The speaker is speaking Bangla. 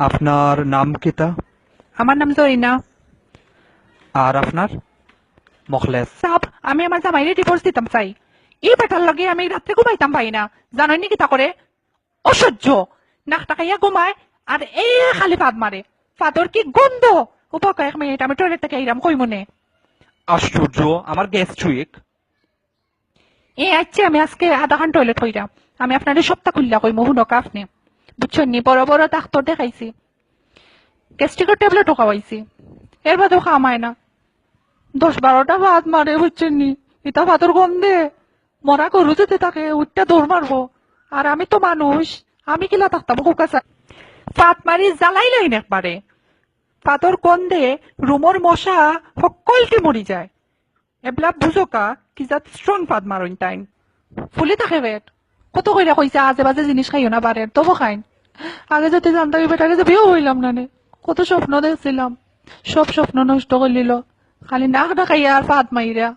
আপনার নাম কিতা? আমার নাম জরিনা। আর আপনার? মখলেস। সাব, আমি আমার জামাইরে ডিভোর্স দিতাম চাই। এই বেটার লগে আমি রাত্রে ঘুমাইতাম পাই না। জানোই নি কিতা করে? অসহ্য। নাকটা খাইয়া ঘুমায় আর এই খালি পাদ মারে। ফাদর কি গন্ধ। উপাক এক মিনিট, আমি টয়লেট থেকে আইরাম কই মনে। আশ্চর্য, আমার গ্যাস্ট্রিক। আচ্ছা, আমি আজকে আধা ঘন্টা টয়লেট হইরাম। আমি আপনার সপ্তাহ খুললা কই মহুনকা আপনি বুঝছেন নি? বড় বড় ডাক্তার দেখাইছি, গ্যাস্ট্রিকের ট্যাবলেটও খাওয়াইছি, এর বাদেও খামায় না। 10-12টা ভাত মারে বুঝছেন নি? এটা ভাতর গন্ধে মরা গরু যেতে থাকে উঠটা দৌড় মারবো। আর আমি তো মানুষ, আমি কিলা থাকতাম হুকাচা ফাত মারি জ্বালাই লাইন একবারে। ফাতর গন্ধে রুমর মশা সকলকে মরি যায়। এবলা বুঝোকা কি যাত স্ট্রং ফাত মারইন টাইম ফুলি থাকে পেট। কত কইরা কইছে আজে বাজে জিনিস খাইও না বারের, তবু খাইন। আগে যদি জানতাম এই বেটাকে যে বিয়েও হইলাম না নে। কত স্বপ্ন দেখছিলাম, সব স্বপ্ন নষ্ট করে নিল খালি নাক ডাকাইয়া আর ফাত মাইরা।